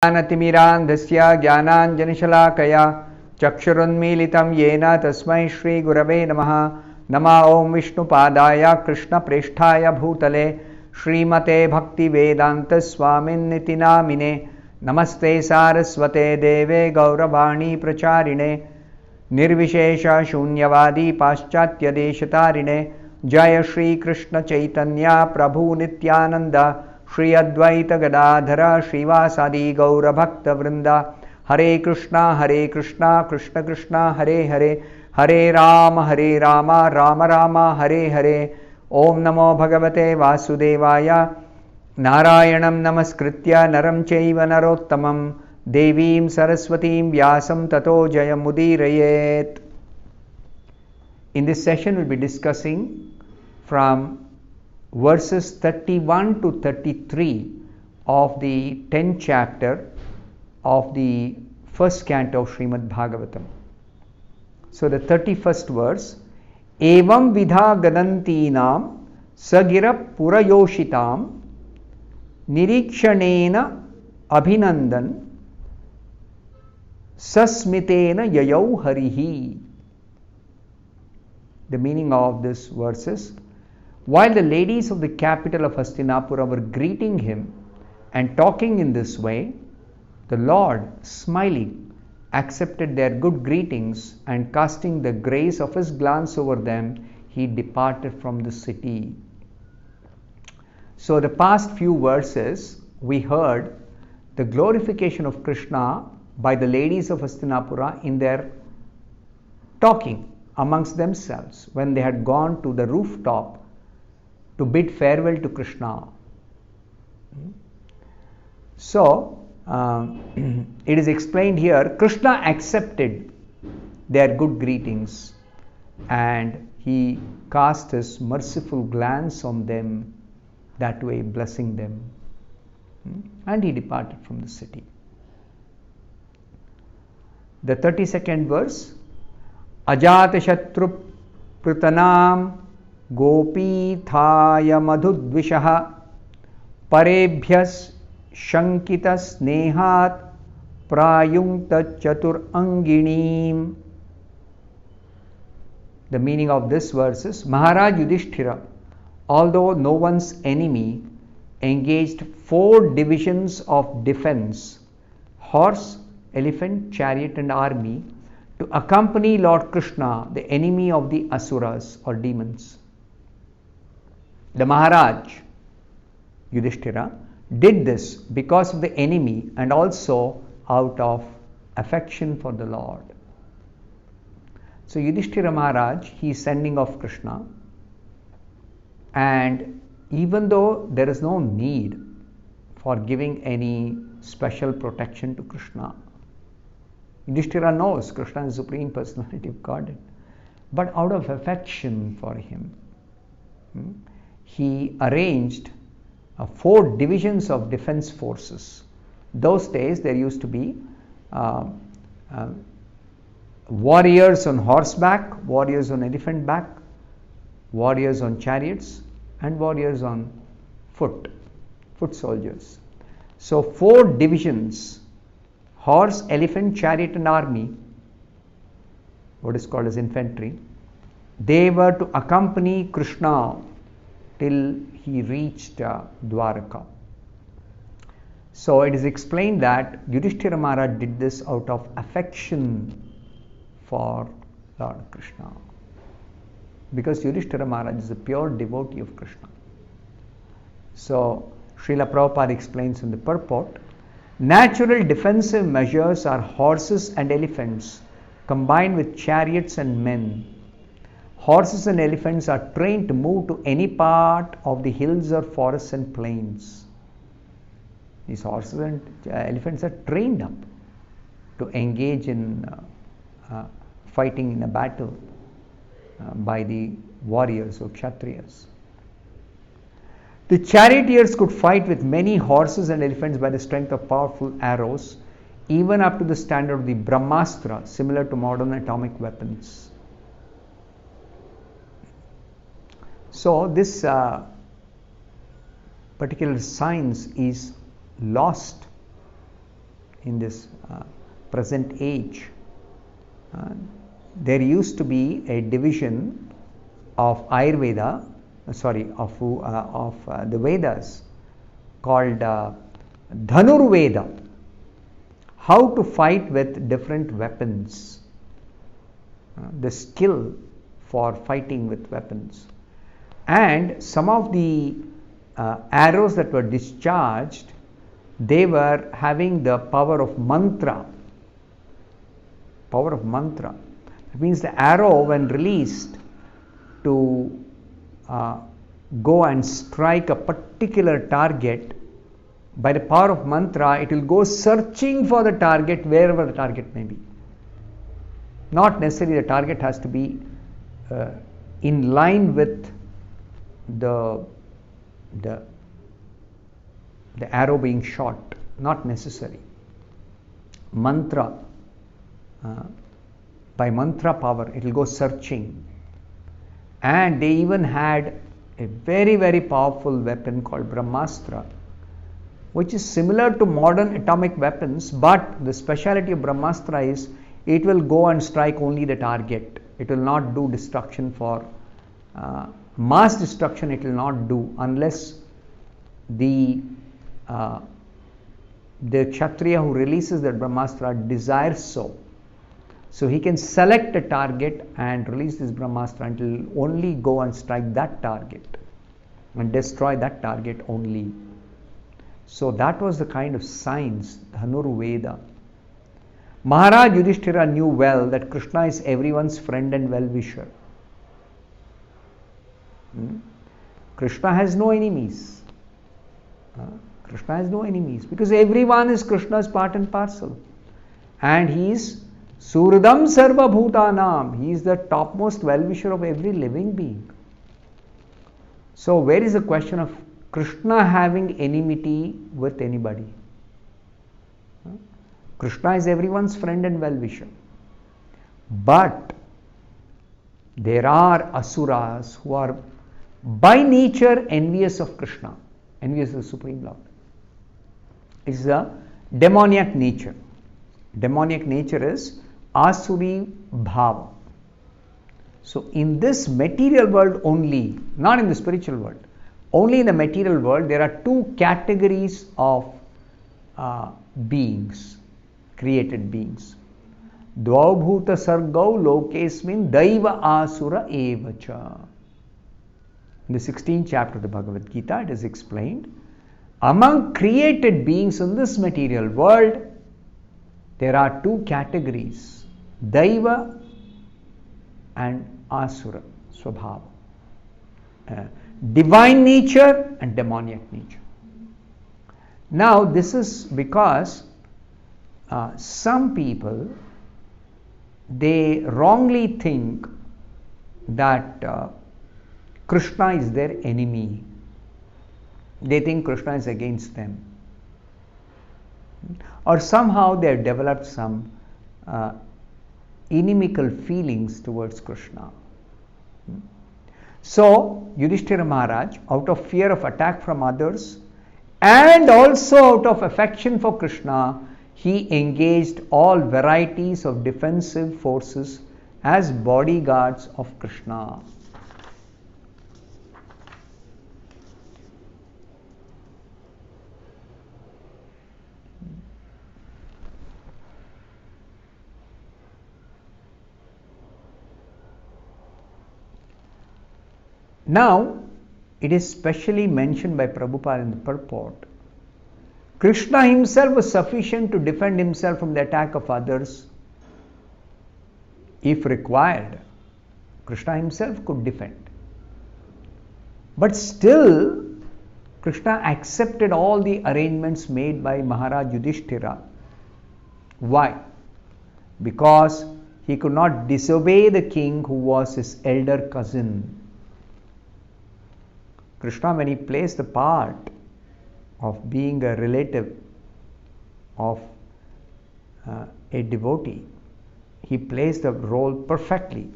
ज्ञानतिमिरान्धस्य ज्ञानाञ्जनशलाकया चक्षुरुन्मीलितं येन तस्मै श्रीगुरवे नमः। नमः ॐ विष्णुपादाय कृष्णप्रेष्ठाय भूतले श्रीमते भक्तिवेदान्त स्वामिन्निति नामिने। नमस्ते सारस्वते देवे गौरवाणी प्रचारिणे निर्विशेष शून्यवादी पाश्चात्यदेशतारिणे। जय श्री कृष्ण चैतन्य प्रभु नित्यानंद श्री अद्वैत गदाधर श्रीवासादि गौरभक्तवृंद। हरे कृष्णा कृष्ण कृष्णा हरे हरे, हरे राम राम राम हरे हरे। ओम नमो भगवते वासुदेवाय। नारायणं नमस्कृत्य नरं चैव नरोत्तमं देवीं सरस्वतीं व्यासं ततो जयमुदीरयेत्. In this session we'll be discussing from verses 31 to 33 of the 10th chapter of the first canto of Srimad Bhagavatam. So the 31st verse, Evam vidha gadantinam sagira purayoshitam nirikshanena abhinandan sasmitena yayau harihi. The meaning of this verse is, while the ladies of the capital of Hastinapura were greeting him and talking in this way, the Lord, smiling, accepted their good greetings, and casting the grace of his glance over them, he departed from the city. So the past few verses we heard the glorification of Krishna by the ladies of Hastinapura in their talking amongst themselves when they had gone to the rooftop to bid farewell to Krishna. So, it is explained here, Krishna accepted their good greetings and he cast his merciful glance on them, that way blessing them. And he departed from the city. The 32nd verse, Ajatashatru Prutanam Gopi-thaya madhudvishaha parebhyas shankitas nehat prayungta chatur anginim. The meaning of this verse is, Maharaj Yudhishthira, although no one's enemy, engaged 4 divisions of defense, horse, elephant, chariot and army, to accompany Lord Krishna, the enemy of the asuras or demons. The Maharaj Yudhishthira did this because of the enemy and also out of affection for the Lord. So Yudhishthira Maharaj, he is sending off Krishna, and even though there is no need for giving any special protection to Krishna, Yudhishthira knows Krishna is the Supreme Personality of Godhead, but out of affection for him, he arranged 4 divisions of defense forces. Those days there used to be warriors on horseback, warriors on elephant back, warriors on chariots, and warriors on foot soldiers. So 4 divisions, horse, elephant, chariot and army, what is called as infantry, they were to accompany Krishna till he reached Dwaraka. So it is explained that Yudhishthira Maharaj did this out of affection for Lord Krishna, because Yudhishthira Maharaj is a pure devotee of Krishna. So Srila Prabhupada explains in the purport, natural defensive measures are horses and elephants combined with chariots and men. Horses and elephants are trained to move to any part of the hills or forests and plains. These horses and elephants are trained up to engage in fighting in a battle by the warriors or kshatriyas. The charioteers could fight with many horses and elephants by the strength of powerful arrows, even up to the standard of the Brahmastra, similar to modern atomic weapons. So this particular science is lost in this present age. There used to be a division of Ayurveda, of the Vedas, called Dhanurveda, how to fight with different weapons, the skill for fighting with weapons. And some of the arrows that were discharged, they were having the power of mantra. Power of mantra. It means the arrow, when released to go and strike a particular target, by the power of mantra, it will go searching for the target wherever the target may be. Not necessarily the target has to be in line with the arrow being shot. Not necessary. Mantra, by mantra power, it will go searching. And they even had a very, very powerful weapon called Brahmastra, which is similar to modern atomic weapons, but the speciality of Brahmastra is it will go and strike only the target. It will not do destruction for mass destruction. It will not do unless the Kshatriya who releases that Brahmastra desires so. So he can select a target and release this Brahmastra and it will only go and strike that target and destroy that target only. So that was the kind of science, Dhanurveda. Maharaj Yudhishthira knew well that Krishna is everyone's friend and well-wisher. Krishna has no enemies. Krishna has no enemies because everyone is Krishna's part and parcel. And he is Suridam Sarva Bhutanam. He is the topmost well-wisher of every living being. So where is the question of Krishna having enmity with anybody? Krishna is everyone's friend and well-wisher. But there are asuras who are by nature envious of Krishna, envious of the Supreme Lord. It's a demoniac nature. Demoniac nature is asuri bhava. So in this material world only, not in the spiritual world, only in the material world, there are two categories of beings, created beings. Dvaubhuta sargau lokesmin daiva asura evacha. In the 16th chapter of the Bhagavad Gita, it is explained, among created beings in this material world, there are two categories, Daiva and Asura, Swabhava. Divine nature and demoniac nature. Now, this is because some people, they wrongly think that Krishna is their enemy. They think Krishna is against them. Or somehow they have developed some inimical feelings towards Krishna. So, Yudhishthira Maharaj, out of fear of attack from others and also out of affection for Krishna, he engaged all varieties of defensive forces as bodyguards of Krishna. Now, it is specially mentioned by Prabhupada in the purport. Krishna himself was sufficient to defend himself from the attack of others. If required, Krishna himself could defend. But still, Krishna accepted all the arrangements made by Maharaj Yudhishthira. Why? Because he could not disobey the king who was his elder cousin. Krishna, when he plays the part of being a relative of a devotee, he plays the role perfectly.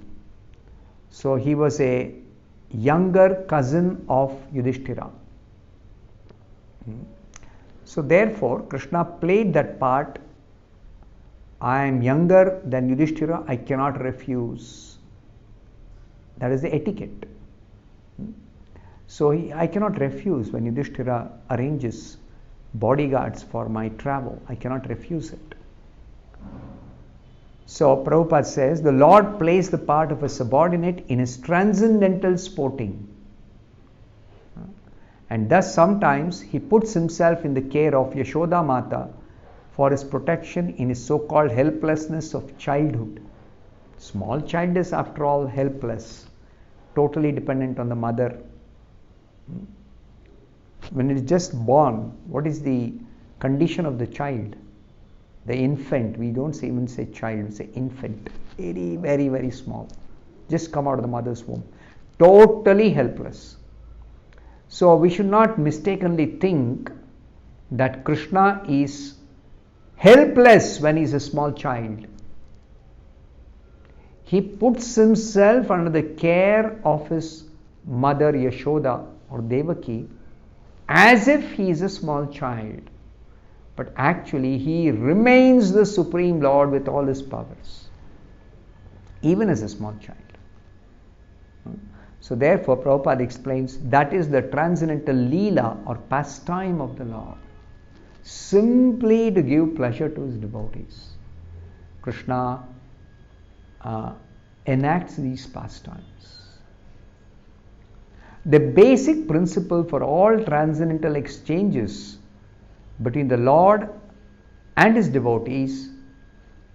So he was a younger cousin of Yudhishthira. So therefore, Krishna played that part I am younger than Yudhishthira, I cannot refuse. That is the etiquette. So I cannot refuse when Yudhishthira arranges bodyguards for my travel. I cannot refuse it. So Prabhupada says, the Lord plays the part of a subordinate in his transcendental sporting. And thus sometimes he puts himself in the care of Yashoda Mata for his protection in his so-called helplessness of childhood. Small child is after all helpless, totally dependent on the mother. When it is just born, what is the condition of the child? The infant, we don't even say child, we say infant. Very, very, very small. Just come out of the mother's womb. Totally helpless. So we should not mistakenly think that Krishna is helpless when he is a small child. He puts himself under the care of his mother Yashoda or Devaki as if he is a small child. But actually he remains the Supreme Lord with all his powers, even as a small child. So therefore Prabhupada explains that is the transcendental Leela or pastime of the Lord, simply to give pleasure to his devotees. Krishna enacts these pastimes. The basic principle for all transcendental exchanges between the Lord and his devotees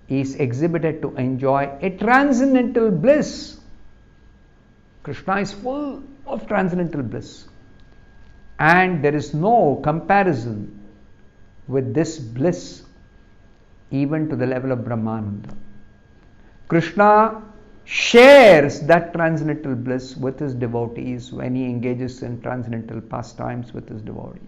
is exhibited to enjoy a transcendental bliss. Krishna is full of transcendental bliss, and there is no comparison with this bliss even to the level of Brahmananda. Krishna shares that transcendental bliss with his devotees when he engages in transcendental pastimes with his devotees.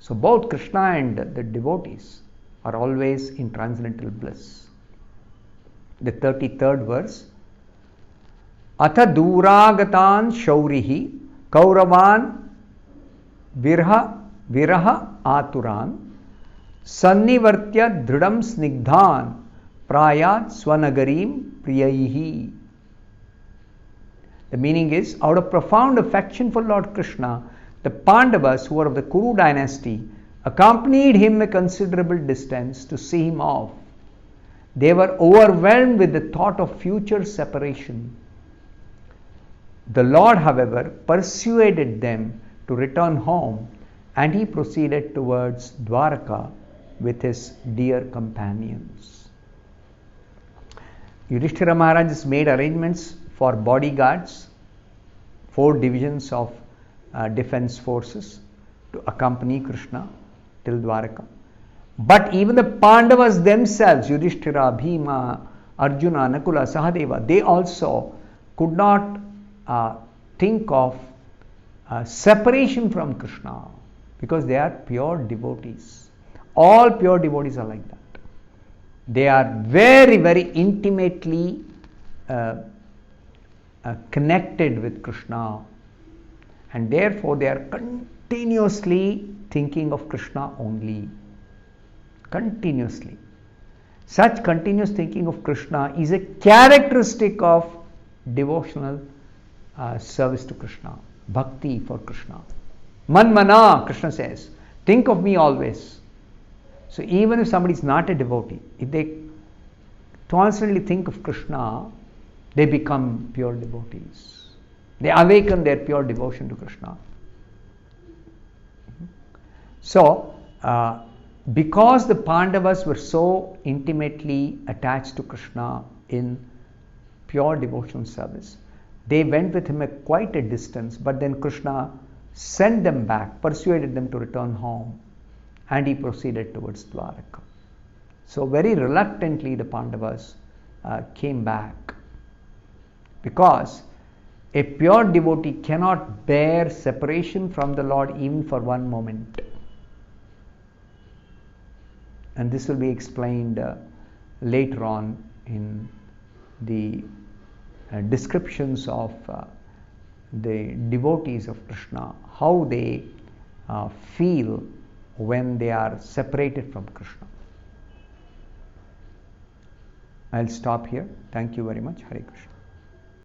So both Krishna and the devotees are always in transcendental bliss. The 33rd verse, Atha duragatan shaurihi kauravan viraha aturan sannivartya dridam snigdhan prayat swanagarim priyayihi. The meaning is, out of profound affection for Lord Krishna, the Pandavas, who were of the Kuru dynasty, accompanied him a considerable distance to see him off. They were overwhelmed with the thought of future separation. The Lord, however, persuaded them to return home, and he proceeded towards Dwaraka with his dear companions. Yudhishthira Maharaj has made arrangements for bodyguards, 4 divisions of defense forces, to accompany Krishna till Dwaraka. But even the Pandavas themselves, Yudhishthira, Bhima, Arjuna, Nakula, Sahadeva, they also could not think of separation from Krishna, because they are pure devotees. All pure devotees are like that. They are very, very intimately connected with Krishna, and therefore they are continuously thinking of Krishna only. Continuously. Such continuous thinking of Krishna is a characteristic of devotional service to Krishna, bhakti for Krishna. Manmana, Krishna says, think of me always. So even if somebody is not a devotee, if they constantly think of Krishna, they become pure devotees. They awaken their pure devotion to Krishna. So, because the Pandavas were so intimately attached to Krishna in pure devotional service, they went with him quite a distance, but then Krishna sent them back, persuaded them to return home, and he proceeded towards Dwaraka. So very reluctantly the Pandavas came back, because a pure devotee cannot bear separation from the Lord even for one moment. And this will be explained later on in the descriptions of the devotees of Krishna, how they feel when they are separated from Krishna. I'll stop here. Thank you very much. Hare Krishna.